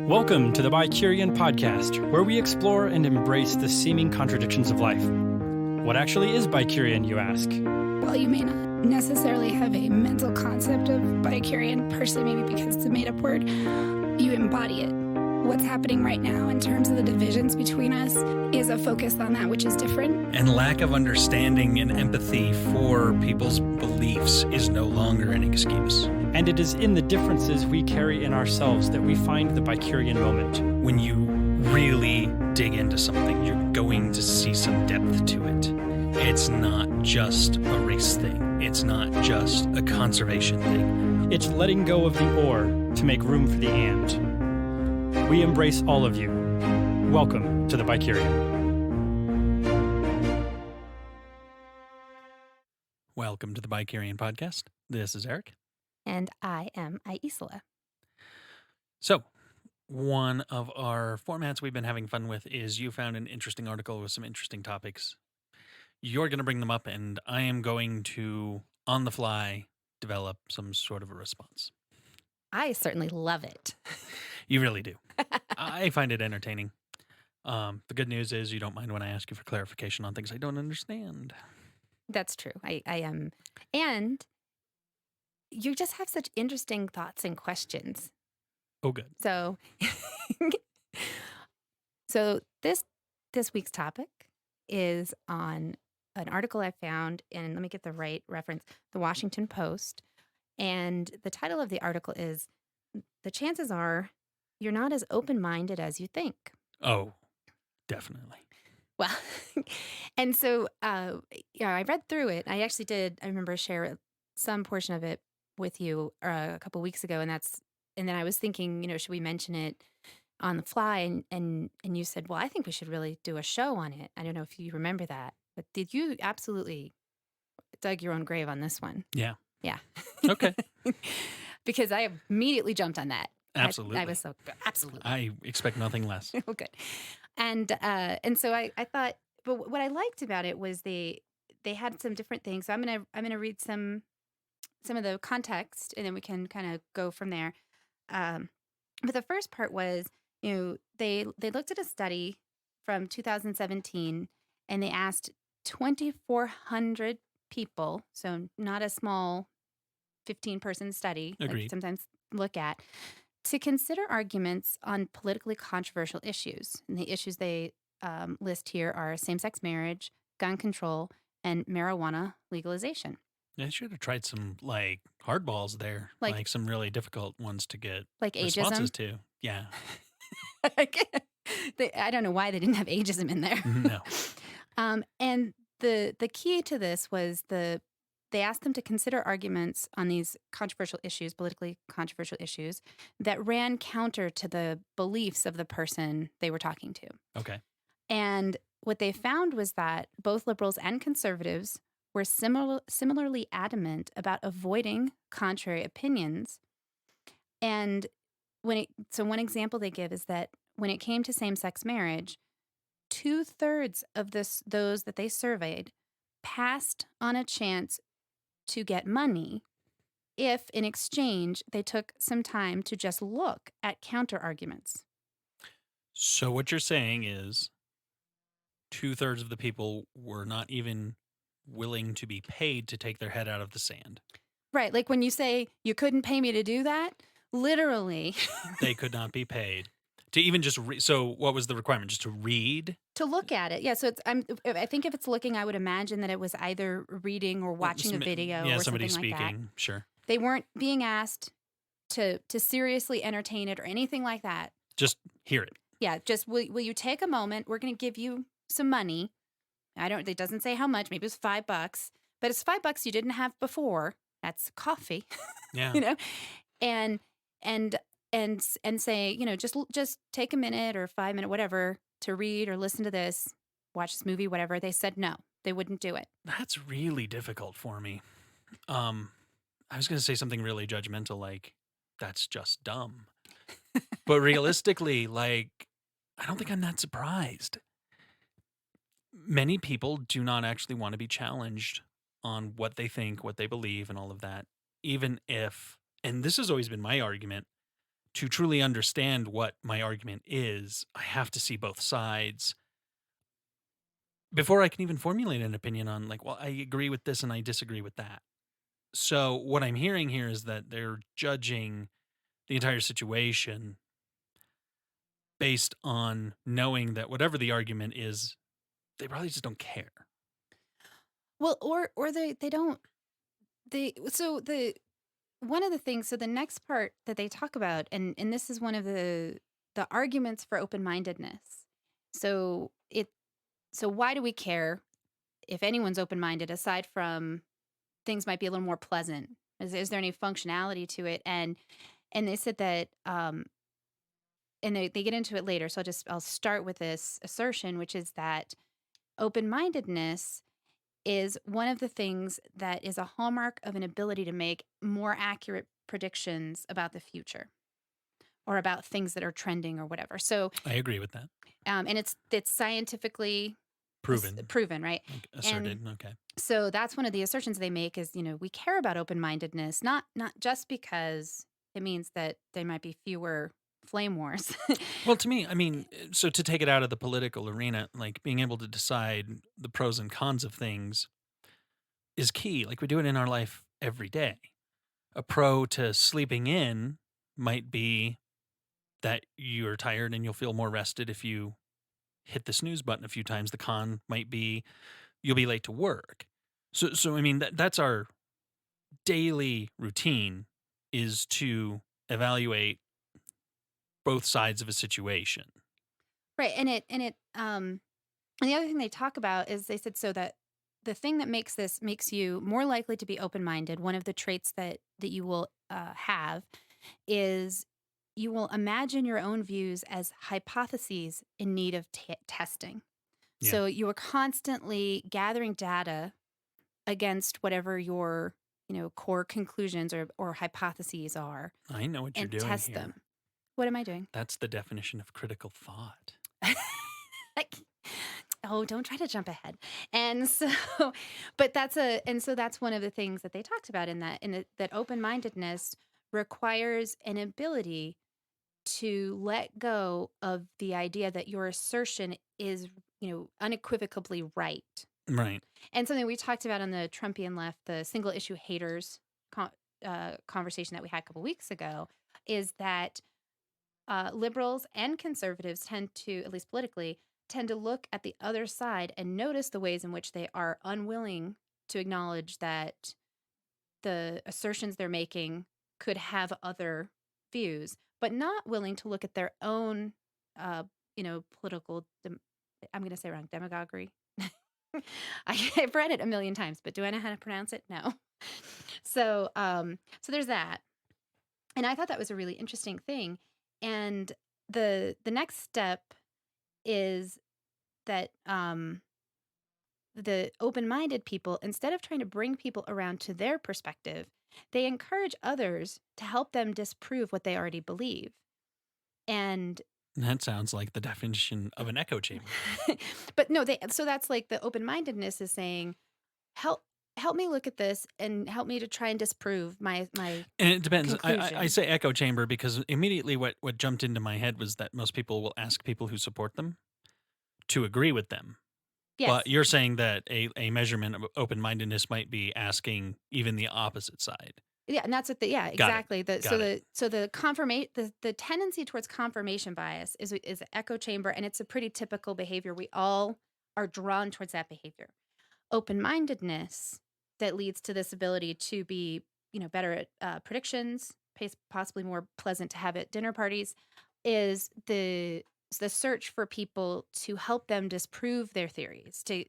Welcome to the BiCurean podcast, where we explore and embrace the seeming contradictions of life. What actually is BiCurean, you ask? Well, you may not necessarily have a mental concept of BiCurean, partially maybe because it's a made-up word. You embody it. What's happening right now in terms of the divisions between us is a focus on that which is different. And lack of understanding and empathy for people's beliefs is no longer an excuse. And it is in the differences we carry in ourselves that we find the BiCurean moment. When you really dig into something, you're going to see some depth to it. It's not just a race thing. It's not just a conservation thing. It's letting go of the or to make room for the and. We embrace all of you. Welcome to the BiCurean. Welcome to the BiCurean podcast. This is Erik. And I am Aicila. So, one of our formats we've been having fun with is you found an interesting article with some interesting topics. You're going to bring them up, and I am going to, on the fly, develop some sort of a response. I certainly love it. You really do. I find it entertaining. The good news is you don't mind when I ask you for clarification on things I don't understand. That's true. I am. And you just have such interesting thoughts and questions. Oh, good. So, this week's topic is on an article I found in, let me get the right reference, the Washington Post. And the title of the article is, "The Chances Are You're Not as Open-Minded as You Think." Oh, definitely. Well, and so, I read through it. I actually did, I remember share some portion of it with you a couple weeks ago. And then I was thinking, should we mention it on the fly? And you said, well, I think we should really do a show on it. I don't know if you remember that, but did you absolutely dug your own grave on this one? Yeah. Yeah. Okay. Because I immediately jumped on that. Absolutely. I was so, absolutely. I expect nothing less. Oh, good. And so I thought, but what I liked about it was they had some different things. So I'm gonna read some of the context, and then we can kind of go from there. But the first part was, they looked at a study from 2017, and they asked 2,400 people, so not a small 15-person study like Agreed. we sometimes look at, to consider arguments on politically controversial issues. And the issues they list here are same-sex marriage, gun control, and marijuana legalization. I should have tried some hardballs there, Like some really difficult ones to get Like responses ageism. to. Yeah. I don't know why they didn't have ageism in there. No. And the key to this was they asked them to consider arguments on these controversial issues, politically controversial issues, that ran counter to the beliefs of the person they were talking to. Okay. And what they found was that both liberals and conservatives were similarly adamant about avoiding contrary opinions. And one example they give is that when it came to same-sex marriage, 2/3 of those that they surveyed passed on a chance to get money if, in exchange, they took some time to just look at counter arguments. So what you're saying is 2/3 of the people were not even willing to be paid to take their head out of the sand. Right. Like when you say you couldn't pay me to do that, literally. They could not be paid to even just so what was the requirement? Just to read? To look at it. Yeah. So I think if it's looking, I would imagine that it was either reading or watching a video Yeah, or somebody something like that. speaking. Sure. They weren't being asked to seriously entertain it or anything like that. Just hear it. Yeah. Just will you take a moment? We're going to give you some money. It doesn't say how much. Maybe it was $5, but it's $5 you didn't have before. That's coffee. Yeah. And say, just take a minute or 5 minutes, whatever, to read or listen to this, watch this movie, whatever. They said no, they wouldn't do it. That's really difficult for me. I was going to say something really judgmental, like, that's just dumb. But realistically, I don't think I'm that surprised. Many people do not actually want to be challenged on what they think, what they believe, and all of that, even if, and this has always been my argument, to truly understand what my argument is, I have to see both sides before I can even formulate an opinion on, like, well, I agree with this and I disagree with that. So what I'm hearing here is that they're judging the entire situation based on knowing that whatever the argument is, they probably just don't care. Well, or they don't so the one of the things, so the next part that they talk about, and this is one of the arguments for open-mindedness. So why do we care if anyone's open-minded, aside from things might be a little more pleasant? Is there any functionality to it? And they said that and they get into it later. So I'll start with this assertion, which is that open-mindedness is one of the things that is a hallmark of an ability to make more accurate predictions about the future or about things that are trending or whatever. So I agree with that. and it's scientifically proven, right? Like, asserted. Okay. So that's one of the assertions they make is, we care about open-mindedness, not just because it means that there might be fewer flame wars. Well, to me, I mean, so to take it out of the political arena, like being able to decide the pros and cons of things is key. Like we do it in our life every day. A pro to sleeping in might be that you're tired and you'll feel more rested if you hit the snooze button a few times. The con might be you'll be late to work. So I mean, that's our daily routine, is to evaluate both sides of a situation. Right. And the other thing they talk about is they said, so that the thing that makes you more likely to be open-minded, one of the traits that you will have, is you will imagine your own views as hypotheses in need of testing. Yeah. So you are constantly gathering data against whatever your core conclusions or hypotheses are. I know what you're doing test here. them. What am I doing? That's the definition of critical thought. Oh, don't try to jump ahead. And so, but that's one of the things that they talked about that open-mindedness requires an ability to let go of the idea that your assertion is, unequivocally right. Right. And something we talked about on the Trumpian left, the single issue haters conversation that we had a couple weeks ago, is that liberals and conservatives tend to, at least politically, look at the other side and notice the ways in which they are unwilling to acknowledge that the assertions they're making could have other views, but not willing to look at their own, political, I'm going to say wrong, demagoguery. I've read it a million times, but do I know how to pronounce it? No. So there's that. And I thought that was a really interesting thing. And the next step is that the open-minded people, instead of trying to bring people around to their perspective, they encourage others to help them disprove what they already believe. And that sounds like the definition of an echo chamber. But no, so that's like the open-mindedness is saying, help me look at this and help me to try and disprove my And it depends. conclusion. I say echo chamber because immediately what jumped into my head was that most people will ask people who support them to agree with them. Yes. But you're saying that a measurement of open-mindedness might be asking even the opposite side. Yeah, and that's what exactly. Got The tendency towards confirmation bias is an echo chamber, and it's a pretty typical behavior. We all are drawn towards that behavior. Open-mindedness that leads to this ability to be, better at predictions, possibly more pleasant to have at dinner parties, is the search for people to help them disprove their theories, to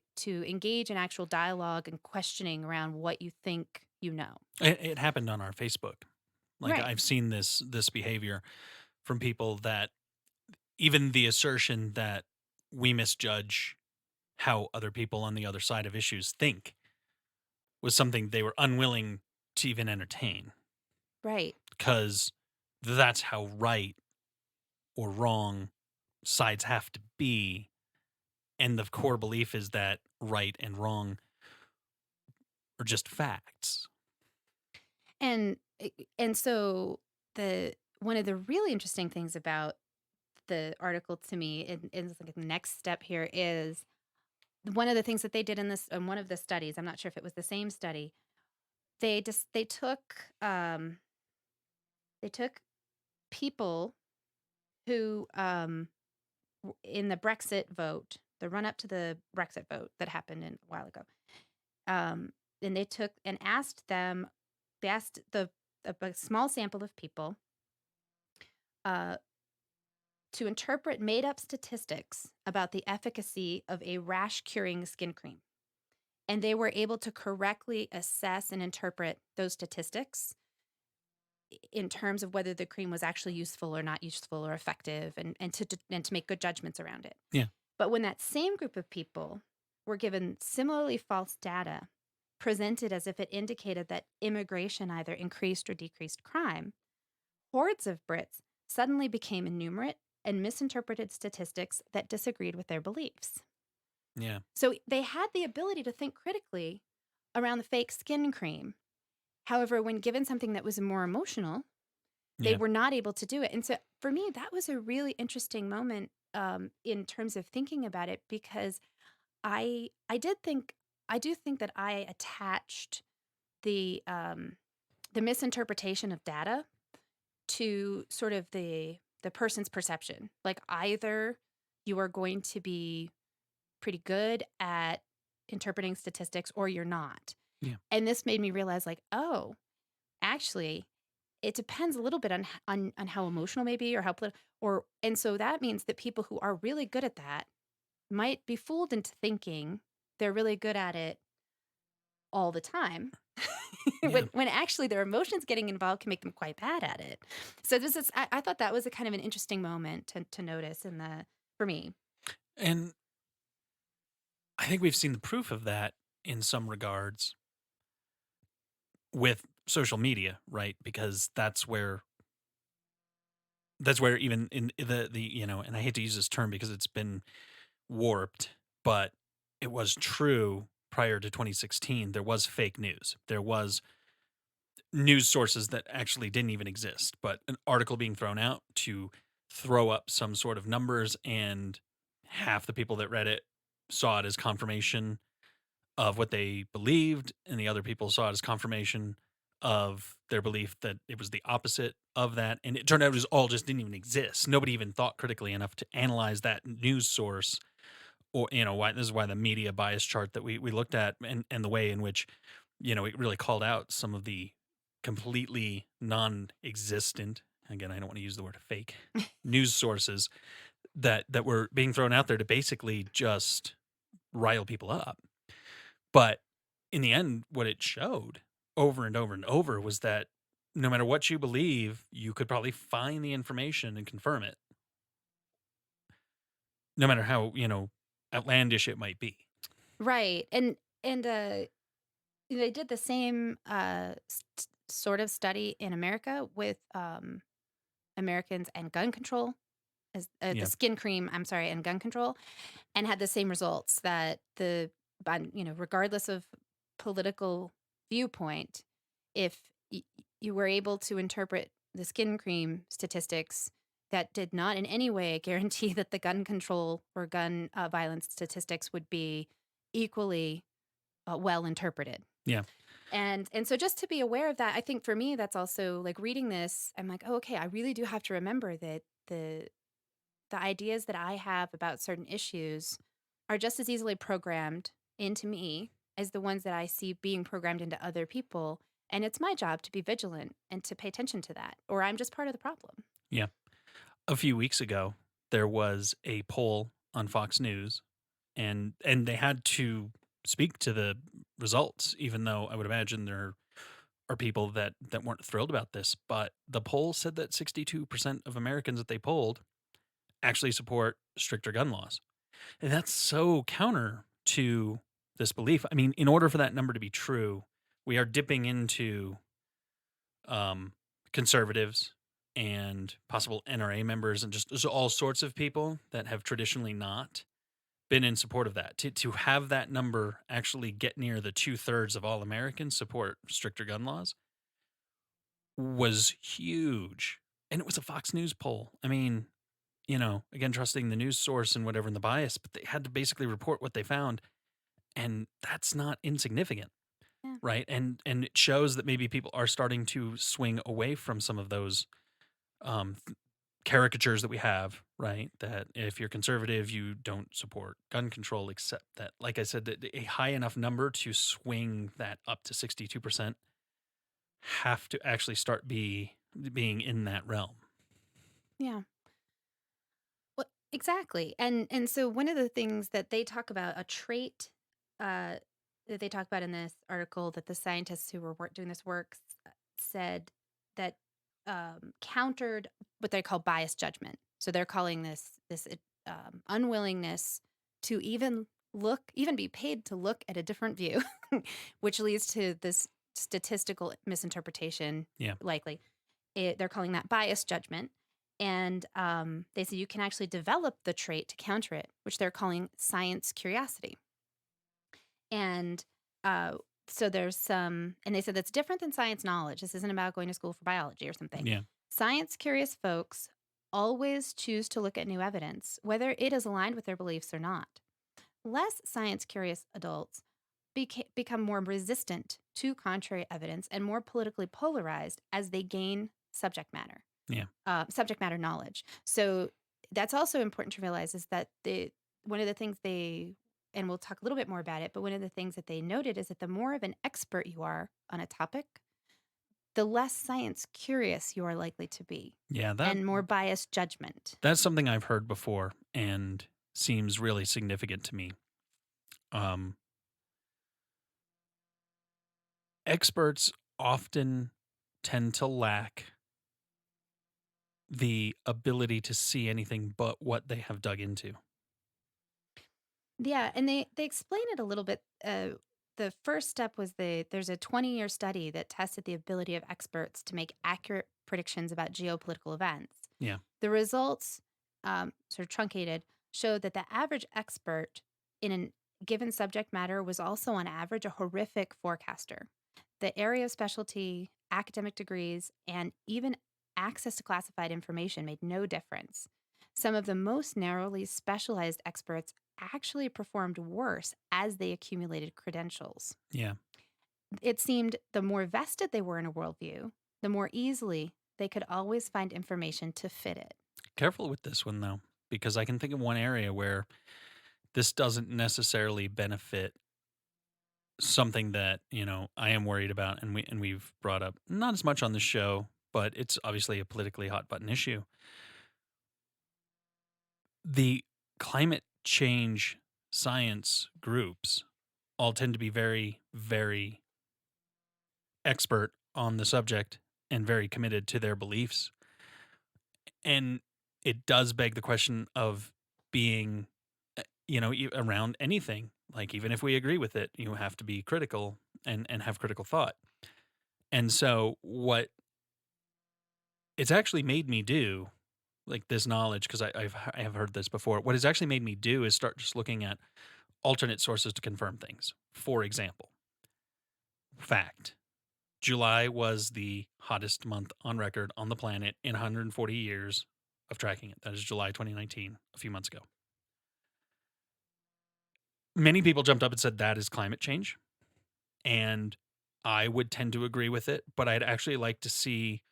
engage in actual dialogue and questioning around what you think you know. It happened on our Facebook. Like Right. I've seen this behavior from people that even the assertion that we misjudge how other people on the other side of issues think was something they were unwilling to even entertain, Right. because that's how right or wrong sides have to be. And the core belief is that right and wrong are just facts. And so one of the really interesting things about the article to me, and like the next step here, is one of the things that they did in one of the studies. I'm not sure if it was the same study. They took people who in the Brexit vote, the run up to the Brexit vote that happened a while ago, and they took and asked them. They asked a small sample of people uh, to interpret made up statistics about the efficacy of a rash curing skin cream. And they were able to correctly assess and interpret those statistics in terms of whether the cream was actually useful or not useful or effective, and to make good judgments around it. Yeah. But when that same group of people were given similarly false data presented as if it indicated that immigration either increased or decreased crime, hordes of Brits suddenly became innumerate and misinterpreted statistics that disagreed with their beliefs. Yeah. So they had the ability to think critically around the fake skin cream. However, when given something that was more emotional, they Yeah. were not able to do it. And so for me, that was a really interesting moment in terms of thinking about it, because I do think that I attached the misinterpretation of data to sort of the person's perception. Like, either you are going to be pretty good at interpreting statistics or you're not. Yeah. And this made me realize, like, oh, actually, it depends a little bit on how emotional maybe, or how and so that means that people who are really good at that might be fooled into thinking they're really good at it all the time. Yeah. when actually their emotions getting involved can make them quite bad at it. So I thought that was a kind of an interesting moment to notice for me. And I think we've seen the proof of that in some regards with social media, right? Because that's where even in the and I hate to use this term because it's been warped, but it was true prior to 2016. There was fake news. There was news sources that actually didn't even exist, but an article being thrown out to throw up some sort of numbers, and half the people that read it saw it as confirmation of what they believed, and the other people saw it as confirmation of their belief that it was the opposite of that. And it turned out it was all just didn't even exist. Nobody even thought critically enough to analyze that news source, or why this is why the media bias chart that we looked at, and the way in which it really called out some of the completely non-existent, again, I don't want to use the word fake, news sources that were being thrown out there to basically just rile people up. But in the end, what it showed over and over and over was that no matter what you believe, you could probably find the information and confirm it, no matter how outlandish it might be. Right. And they did the same sort of study in America with Americans and gun control, as Yeah. the skin cream, I'm sorry, and gun control, and had the same results, that regardless of political viewpoint, if you were able to interpret the skin cream statistics, that did not in any way guarantee that the gun control or gun violence statistics would be equally well interpreted. Yeah. And so just to be aware of that, I think for me, that's also like reading this, I'm like, oh, okay, I really do have to remember that the ideas that I have about certain issues are just as easily programmed into me as the ones that I see being programmed into other people. And it's my job to be vigilant and to pay attention to that, or I'm just part of the problem. Yeah. A few weeks ago, there was a poll on Fox News, and they had to speak to the results, even though I would imagine there are people that weren't thrilled about this. But the poll said that 62% of Americans that they polled actually support stricter gun laws. And that's so counter to this belief. I mean, in order for that number to be true, we are dipping into conservatives and possible NRA members and just all sorts of people that have traditionally not been in support of that. To have that number actually get near the 2/3 of all Americans support stricter gun laws was huge. And it was a Fox News poll. I mean, again, trusting the news source and whatever in the bias, but they had to basically report what they found. And that's not insignificant, Yeah. right? And it shows that maybe people are starting to swing away from some of those caricatures that we have, right? That if you're conservative, you don't support gun control, except that, like I said, that a high enough number to swing that up to 62% have to actually start being in that realm. Yeah. Well, exactly. And so one of the things that they talk about, a trait uh, that they talk about in this article, that the scientists who were doing this work said that countered what they call biased judgment. So they're calling this unwillingness to even be paid to look at a different view, which leads to this statistical misinterpretation. Yeah. Likely, they're calling that biased judgment. And they say you can actually develop the trait to counter it, which they're calling science curiosity. And so there's some, and they said that's different than science knowledge. This isn't about going to school for biology or something. Yeah. Science curious folks always choose to look at new evidence, whether it is aligned with their beliefs or not. Less science curious adults become more resistant to contrary evidence and more politically polarized as they gain subject matter. Yeah. Subject matter knowledge. So that's also important to realize is that one of the things and we'll talk a little bit more about it, but one of the things that they noted is that the more of an expert you are on a topic, the less science curious you are likely to be. Yeah. And more biased judgment. That's something I've heard before and seems really significant to me. Experts often tend to lack the ability to see anything but what they have dug into. Yeah, and they explain it a little bit. The first step was there's a 20-year study that tested the ability of experts to make accurate predictions about geopolitical events. Yeah. The results, sort of truncated, showed that the average expert in a given subject matter was also on average a horrific forecaster. The area of specialty, academic degrees, and even access to classified information made no difference. Some of the most narrowly specialized experts actually performed worse as they accumulated credentials. Yeah. It seemed the more vested they were in a worldview, the more easily they could always find information to fit it. Careful with this one, though, because I can think of one area where this doesn't necessarily benefit something that, I am worried about and we've brought up not as much on the show, but it's obviously a politically hot button issue. The climate change science groups all tend to be very, very expert on the subject and very committed to their beliefs. And it does beg the question of being, around anything. Like, even if we agree with it, you have to be critical and have critical thought. And so what it's actually made me do, like this knowledge, because I have heard this before, what it's actually made me do is start just looking at alternate sources to confirm things. For example, fact, July was the hottest month on record on the planet in 140 years of tracking it. That is July 2019, a few months ago. Many people jumped up and said that is climate change. And I would tend to agree with it, but I'd actually like to see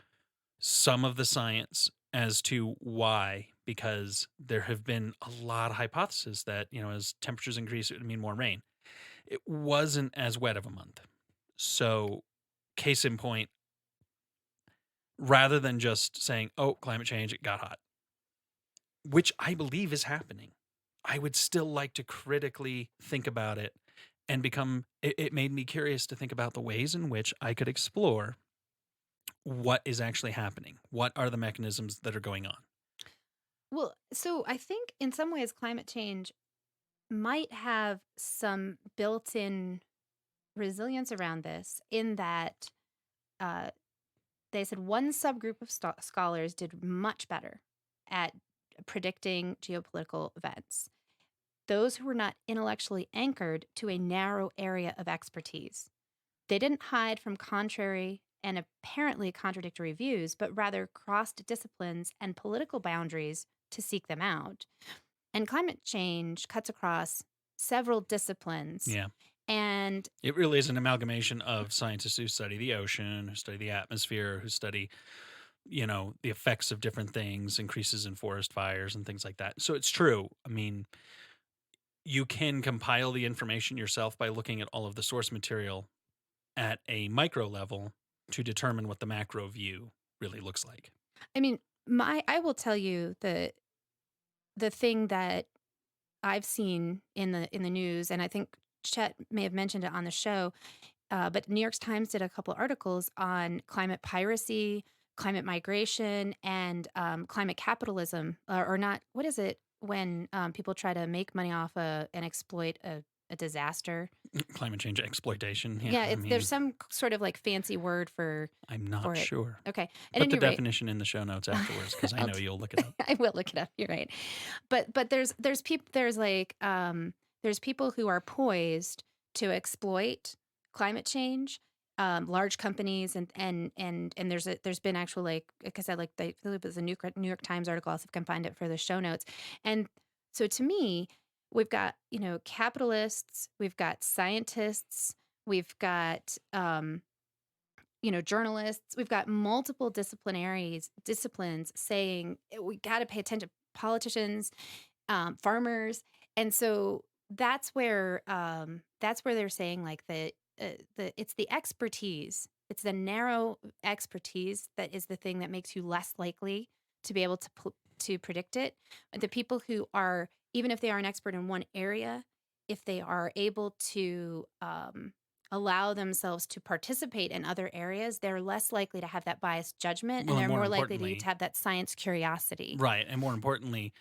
some of the science as to why, because there have been a lot of hypotheses that, as temperatures increase, it would mean more rain. It wasn't as wet of a month. So, case in point, rather than just saying, oh, climate change, it got hot, which I believe is happening, I would still like to critically think about it and it made me curious to think about the ways in which I could explore what is actually happening. What are the mechanisms that are going on? Well, so I think in some ways climate change might have some built-in resilience around this in that they said one subgroup of scholars did much better at predicting geopolitical events. Those who were not intellectually anchored to a narrow area of expertise. They didn't hide from contrary and apparently contradictory views, but rather crossed disciplines and political boundaries to seek them out. And climate change cuts across several disciplines. Yeah. And it really is an amalgamation of scientists who study the ocean, who study the atmosphere, who study, the effects of different things, increases in forest fires and things like that. So it's true. I mean, you can compile the information yourself by looking at all of the source material at a micro level to determine what the macro view really looks like. I mean, I will tell you the thing that I've seen in the news, and I think Chet may have mentioned it on the show, but New York Times did a couple articles on climate piracy, climate migration, and climate capitalism, or not. What is it when people try to make money off and exploit a disaster? Climate change exploitation. Yeah, there's some sort of like fancy word for I'm not it. sure. Okay, Put the definition in the show notes afterwards because I I'll know you'll look it up. I will look it up. You're right, but there's people there's people who are poised to exploit climate change, large companies, and there's been actual, like I said, like I believe it was a New York Times article. I'll see if I can find it for the show notes. And so to me, we've got capitalists, we've got scientists, we've got journalists, we've got multiple disciplines saying we got to pay attention. Politicians, farmers, and so that's where they're saying like it's the expertise, it's the narrow expertise that is the thing that makes you less likely to be able to predict it. The people who are, even if they are an expert in one area, if they are able to allow themselves to participate in other areas, they're less likely to have that biased judgment, and they're more likely to have that science curiosity. Right. And more importantly,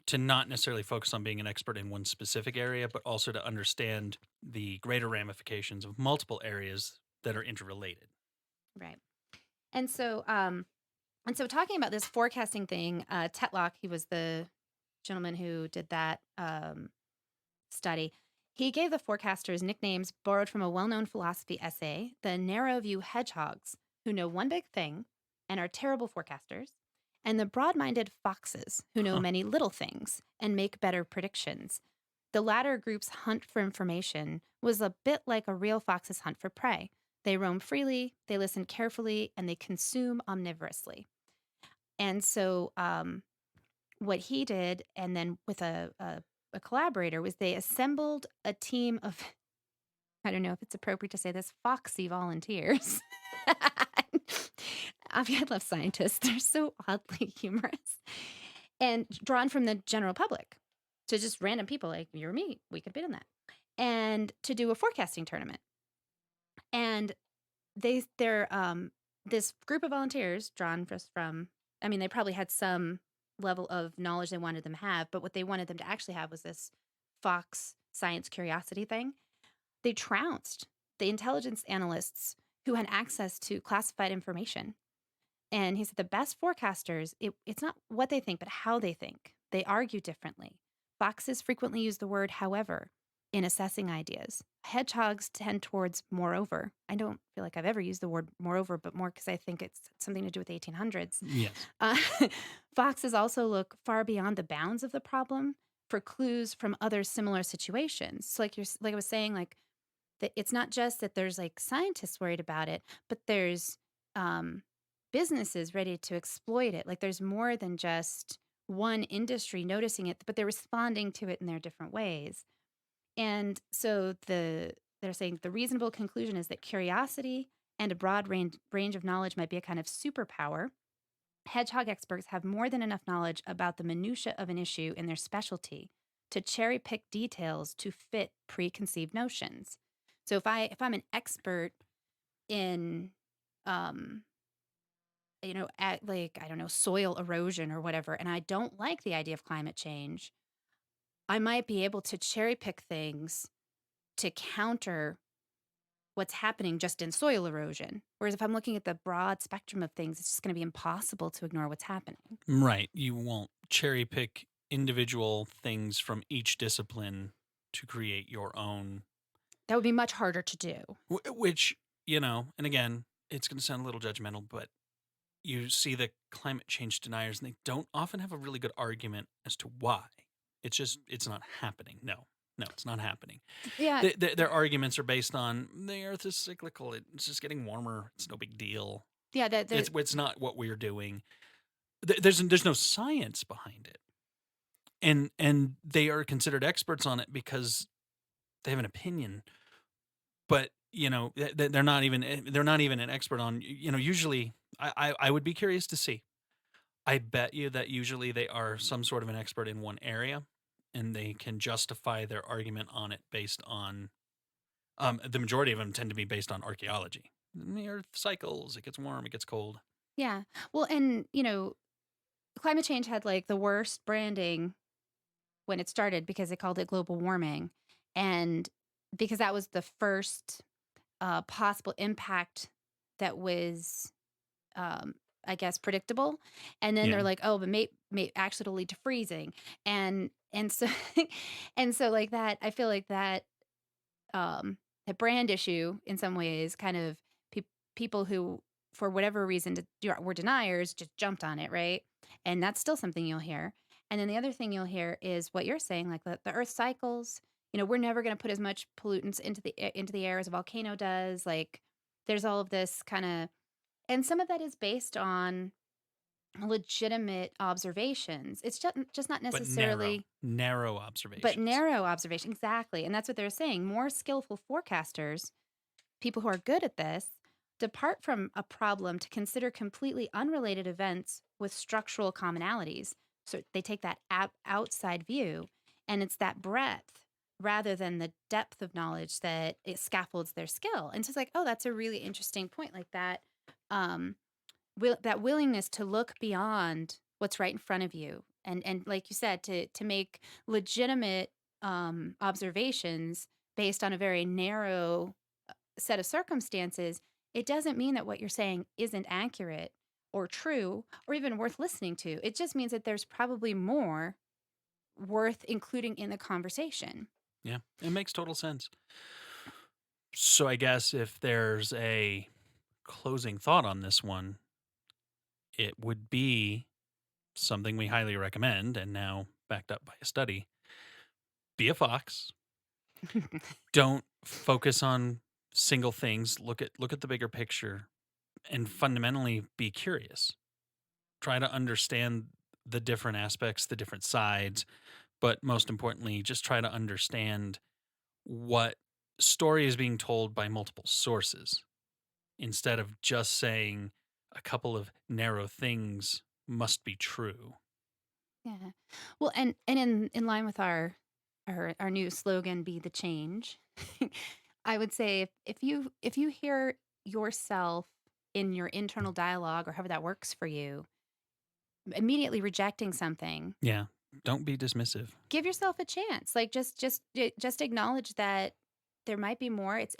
to not necessarily focus on being an expert in one specific area, but also to understand the greater ramifications of multiple areas that are interrelated. Right. And so talking about this forecasting thing, Tetlock, he was the gentleman who did that study. He gave the forecasters nicknames borrowed from a well-known philosophy essay, the narrow-view hedgehogs, who know one big thing and are terrible forecasters, and the broad-minded foxes, who know many little things and make better predictions. The latter group's hunt for information was a bit like a real fox's hunt for prey. They roam freely, they listen carefully, and they consume omnivorously. And so what he did, and then with a collaborator, was they assembled a team of, I don't know if it's appropriate to say this, foxy volunteers. I love scientists. They're so oddly humorous. And drawn from the general public. So just random people like you or me, we could bid on that. And to do a forecasting tournament. And they're this group of volunteers drawn just from, they probably had some level of knowledge they wanted them to have, but what they wanted them to actually have was this fox science curiosity thing. They trounced the intelligence analysts who had access to classified information. And he said the best forecasters, it's not what they think, but how they think. They argue differently. Foxes frequently use the word however in assessing ideas. Hedgehogs tend towards moreover. I don't feel like I've ever used the word moreover, but more because I think it's something to do with the 1800s. Yes. Foxes also look far beyond the bounds of the problem for clues from other similar situations. So like I was saying, like that it's not just that there's like scientists worried about it, but there's businesses ready to exploit it. Like there's more than just one industry noticing it, but they're responding to it in their different ways. And so they're saying the reasonable conclusion is that curiosity and a broad range of knowledge might be a kind of superpower. Hedgehog experts have more than enough knowledge about the minutia of an issue in their specialty to cherry pick details to fit preconceived notions. So if I'm an expert in at like, I don't know, soil erosion or whatever, and I don't like the idea of climate change, I might be able to cherry pick things to counter what's happening just in soil erosion. Whereas if I'm looking at the broad spectrum of things, it's just going to be impossible to ignore what's happening. Right. You won't cherry pick individual things from each discipline to create your own. That would be much harder to do. Which, and again, it's going to sound a little judgmental, but you see the climate change deniers, and they don't often have a really good argument as to why. It's not happening. No, it's not happening. Yeah. Their arguments are based on the Earth is cyclical. It's just getting warmer. It's no big deal. Yeah. It's not what we're doing. There's no science behind it, and they are considered experts on it because they have an opinion. But they're not even an expert on. Usually, I would be curious to see. I bet you that usually they are some sort of an expert in one area, and they can justify their argument on it based on. The majority of them tend to be based on archaeology. The Earth cycles. It gets warm. It gets cold. Yeah. Well, and climate change had like the worst branding when it started because they called it global warming, and because that was the first possible impact that was, I guess, predictable. And then Yeah. they're like, oh, but may actually it'll lead to freezing, and so and so like that. I feel like that a brand issue in some ways, kind of people who, for whatever reason, were deniers, just jumped on it, right? And that's still something you'll hear. And then the other thing you'll hear is what you're saying, like the Earth cycles. We're never going to put as much pollutants into the air as a volcano does. Like, there's all of this kind of, and some of that is based on legitimate observations. It's just not But necessarily narrow observations. but narrow observation, exactly. And that's what they're saying. More skillful forecasters, people who are good at this, depart from a problem to consider completely unrelated events with structural commonalities. So they take that outside view, and it's that breadth rather than the depth of knowledge that it scaffolds their skill. And so it's like, oh, that's a really interesting point, like that. That willingness to look beyond what's right in front of you, and like you said, to make legitimate observations based on a very narrow set of circumstances. It doesn't mean that what you're saying isn't accurate or true or even worth listening to. It just means that there's probably more worth including in the conversation. Yeah, it makes total sense. So I guess if there's a closing thought on this one, it would be something we highly recommend, and now backed up by a study. Be a fox. Don't focus on single things. Look at the bigger picture, and fundamentally be curious. Try to understand the different aspects, the different sides, but most importantly, just try to understand what story is being told by multiple sources instead of just saying a couple of narrow things must be true. Yeah. Well, and in line with our new slogan, "Be the change," I would say if you hear yourself in your internal dialogue, or however that works for you, immediately rejecting something, Yeah. Don't be dismissive. give yourself a chance. Like, just acknowledge that there might be more. It's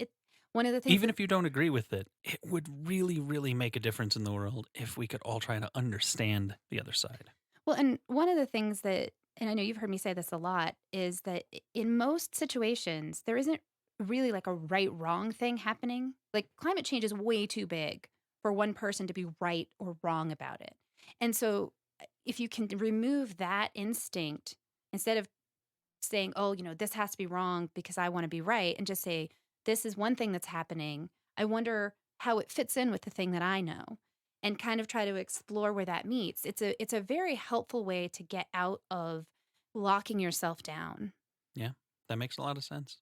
one of the things. Even if you don't agree with it, it would really, really make a difference in the world if we could all try to understand the other side. Well, and one of the things that, and I know you've heard me say this a lot, is that in most situations, there isn't really like a right wrong thing happening. Like, climate change is way too big for one person to be right or wrong about it. And so if you can remove that instinct, instead of saying, oh, this has to be wrong because I want to be right, and just say, this is one thing that's happening. I wonder how it fits in with the thing that I know, and kind of try to explore where that meets. It's a very helpful way to get out of locking yourself down. Yeah, that makes a lot of sense.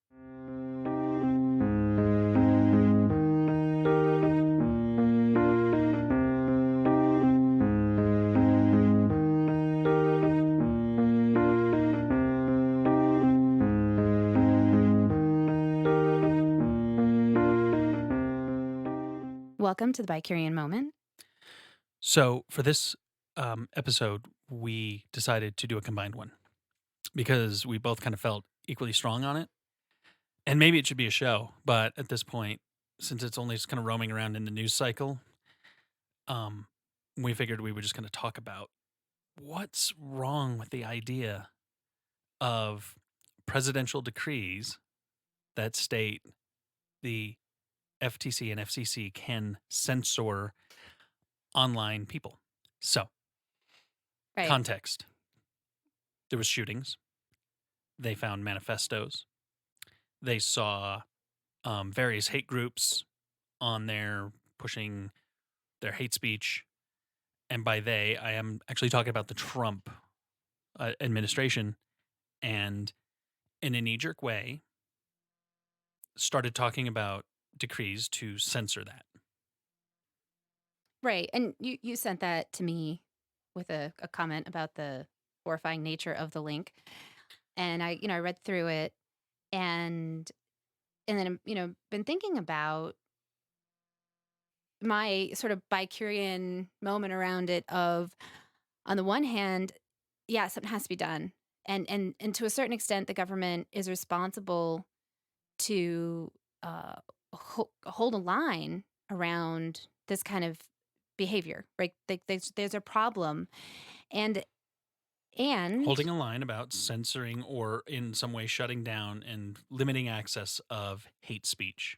Welcome to the BiCurean moment. So for this episode, we decided to do a combined one because we both kind of felt equally strong on it. And maybe it should be a show, but at this point, since it's only just kind of roaming around in the news cycle, we figured we would just kind of talk about what's wrong with the idea of presidential decrees that state the FTC and FCC can censor online people. So, Right. context. There was shootings. They found manifestos. They saw various hate groups on there pushing their hate speech. And by they, I am actually talking about the Trump administration. And in a knee-jerk way, started talking about decrees to censor that. Right. And you sent that to me with a comment about the horrifying nature of the link. And I read through it and then, been thinking about my sort of BiCurean moment around it of, on the one hand, yeah, something has to be done. And to a certain extent, the government is responsible to hold a line around this kind of behavior, right? Like there's a problem, and Holding a line about censoring or in some way shutting down and limiting access of hate speech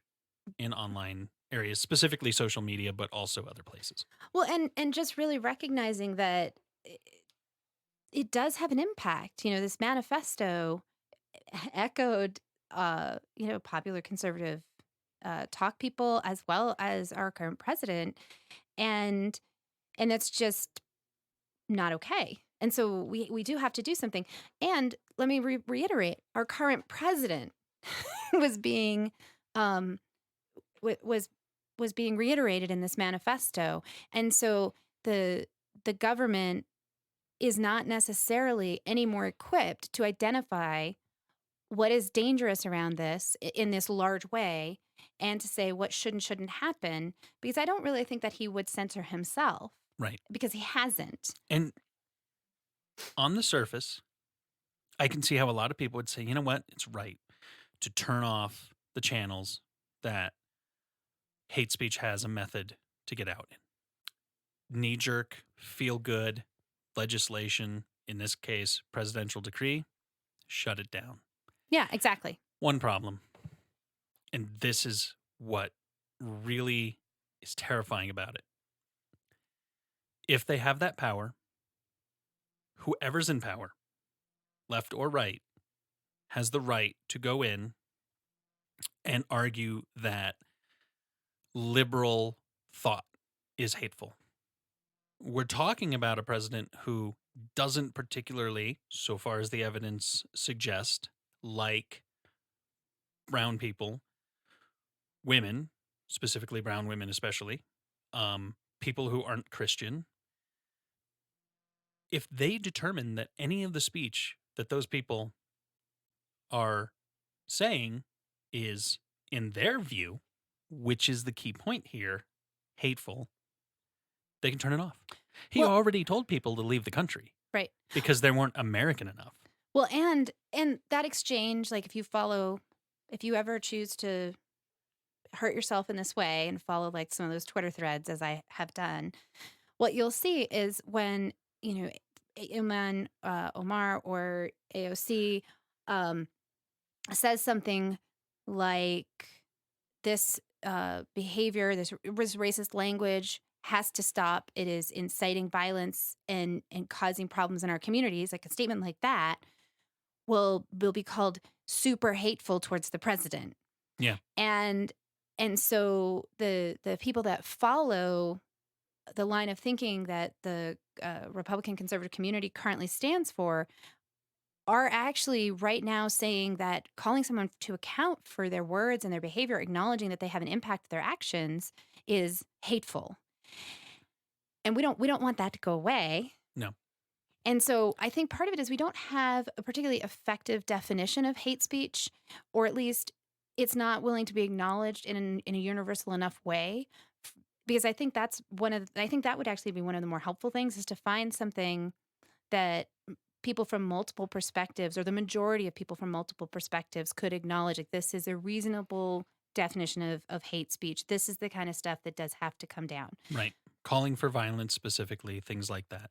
in online areas, specifically social media, but also other places. well, and just really recognizing that it does have an impact. This manifesto echoed, popular conservative talk people as well as our current president, and that's just not okay. And so we do have to do something. And let me reiterate, our current president was being um was being reiterated in this manifesto. And so the government is not necessarily any more equipped to identify what is dangerous around this in this large way and to say what should and shouldn't happen, because I don't really think that he would censor himself. Right. Because he hasn't. And on the surface, I can see how a lot of people would say, you know what, it's right to turn off the channels that hate speech has a method to get out in. Knee-jerk, feel-good legislation, in this case, presidential decree, shut it down. Yeah, exactly. One problem, and this is what really is terrifying about it. If they have that power, whoever's in power, left or right, has the right to go in and argue that liberal thought is hateful. We're talking about a president who doesn't particularly, so far as the evidence suggests, like brown people, women, specifically brown women especially, people who aren't Christian. If they determine that any of the speech that those people are saying is, in their view, which is the key point here, hateful, they can turn it off. He Well- already told people to leave the country. Right. Because they weren't American enough. Well, and that exchange, like if you ever choose to hurt yourself in this way and follow like some of those Twitter threads, as I have done, what you'll see is when, Iman Omar or AOC says something like this behavior, this racist language has to stop. It is inciting violence and causing problems in our communities. Like a statement like that will be called super hateful towards the president. Yeah. And so the people that follow the line of thinking that the Republican conservative community currently stands for are actually right now saying that calling someone to account for their words and their behavior, acknowledging that they have an impact with their actions, is hateful. And we don't want that to go away. No. And so I think part of it is we don't have a particularly effective definition of hate speech, or at least it's not willing to be acknowledged in a universal enough way. Because I think that would actually be one of the more helpful things, is to find something that people from multiple perspectives, or the majority of people from multiple perspectives, could acknowledge, like, this is a reasonable definition of hate speech. This is the kind of stuff that does have to come down. Right. Calling for violence specifically, things like that.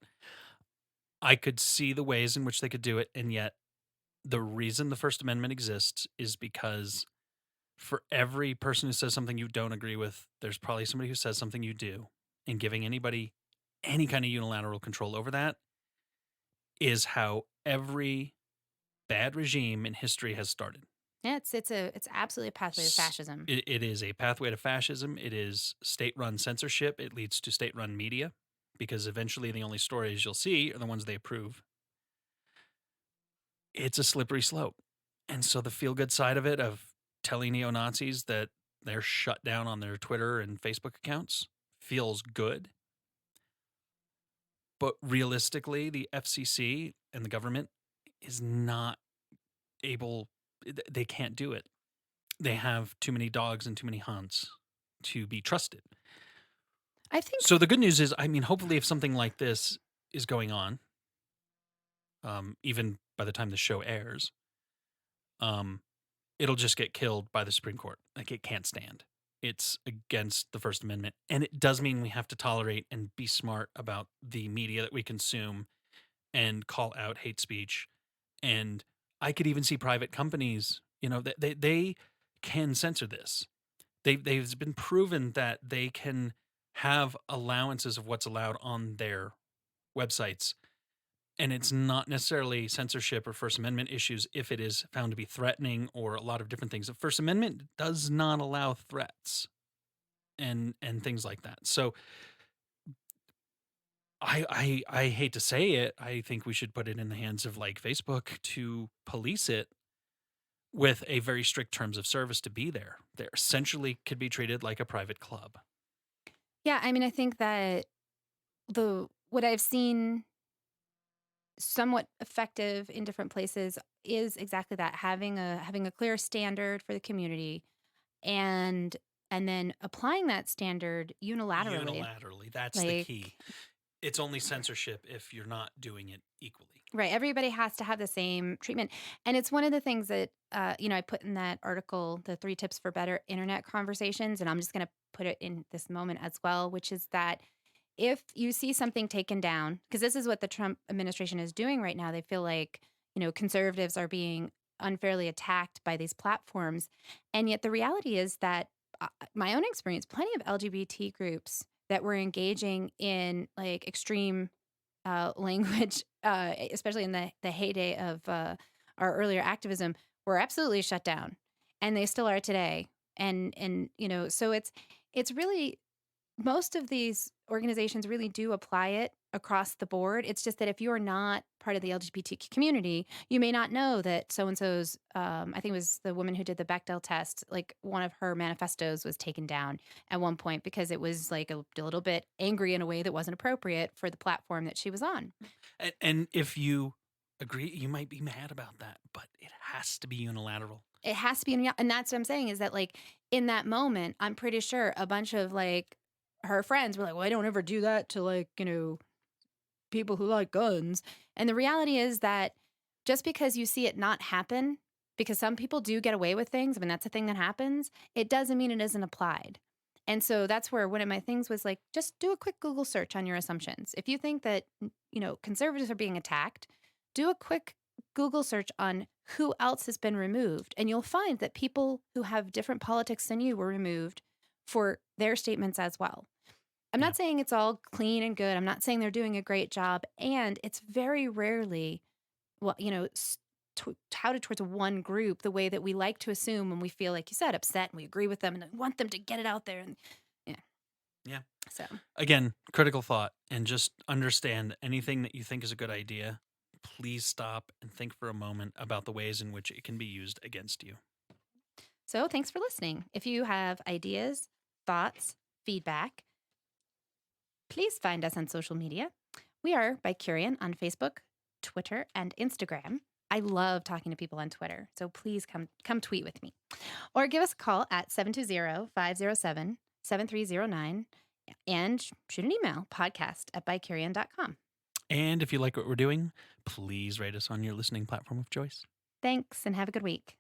I could see the ways in which they could do it, and yet the reason the First Amendment exists is because For every person who says something you don't agree with, there's probably somebody who says something you do. And giving anybody any kind of unilateral control over that is how every bad regime in history has started. Yeah, it's absolutely a pathway to fascism. It is a pathway to fascism. It is state-run censorship. It leads to state-run media, because eventually the only stories you'll see are the ones they approve. It's a slippery slope. And so the feel-good side of it, of telling neo-Nazis that they're shut down on their Twitter and Facebook accounts, feels good. But realistically, the FCC and the government is not able, they can't do it. They have too many dogs and too many hunts to be trusted. I think So the good news is, I mean, hopefully if something like this is going on, even by the time the show airs, it'll just get killed by the Supreme Court. Like, it can't stand. It's against the First Amendment. And it does mean we have to tolerate and be smart about the media that we consume and call out hate speech. And I could even see private companies, they can censor this. They've been proven that they can have allowances of what's allowed on their websites. And it's not necessarily censorship or First Amendment issues if it is found to be threatening or a lot of different things. The First Amendment does not allow threats and things like that. So I hate to say it, I think we should put it in the hands of like Facebook to police it with a very strict terms of service to be there. They essentially could be treated like a private club. Yeah, I mean, I think that what I've seen somewhat effective in different places is exactly that, having a clear standard for the community, and then applying that standard unilaterally. That's the Like, key. It's only censorship if you're not doing it equally. right. Everybody has to have the same treatment. And it's one of the things that, I put in that article, the 3 tips for better internet conversations. And I'm just going to put it in this moment as well, which is that if you see something taken down, because this is what the Trump administration is doing right now, they feel like, conservatives are being unfairly attacked by these platforms. And yet the reality is that, my own experience, plenty of LGBT groups that were engaging in like extreme language, especially in the heyday of our earlier activism, were absolutely shut down, and they still are today. And so it's really, most of these organizations really do apply it across the board. It's just that if you are not part of the LGBT community, you may not know that so-and-so's, I think it was the woman who did the Bechdel test, like one of her manifestos was taken down at one point because it was like a little bit angry in a way that wasn't appropriate for the platform that she was on. And if you agree, you might be mad about that, but it has to be unilateral. It has to be, and that's what I'm saying, is that like in that moment, I'm pretty sure a bunch of like her friends were like, well, I don't ever do that to like, people who like guns. And the reality is that just because you see it not happen, because some people do get away with things, I mean, that's a thing that happens, it doesn't mean it isn't applied. And so that's where one of my things was like, just do a quick Google search on your assumptions. If you think that, conservatives are being attacked, do a quick Google search on who else has been removed. And you'll find that people who have different politics than you were removed for their statements as well. I'm not saying it's all clean and good. I'm not saying they're doing a great job. And it's very rarely, touted towards one group the way that we like to assume when we feel, like you said, upset and we agree with them and we want them to get it out there. And Yeah. So Again, critical thought, and just understand anything that you think is a good idea, please stop and think for a moment about the ways in which it can be used against you. So thanks for listening. If you have ideas, thoughts, feedback, please find us on social media. We are BiCurean on Facebook, Twitter, and Instagram. I love talking to people on Twitter, so please come tweet with me. Or give us a call at 720-507-7309 and shoot an email, podcast@BiCurean.com. And if you like what we're doing, please rate us on your listening platform of choice. Thanks, and have a good week.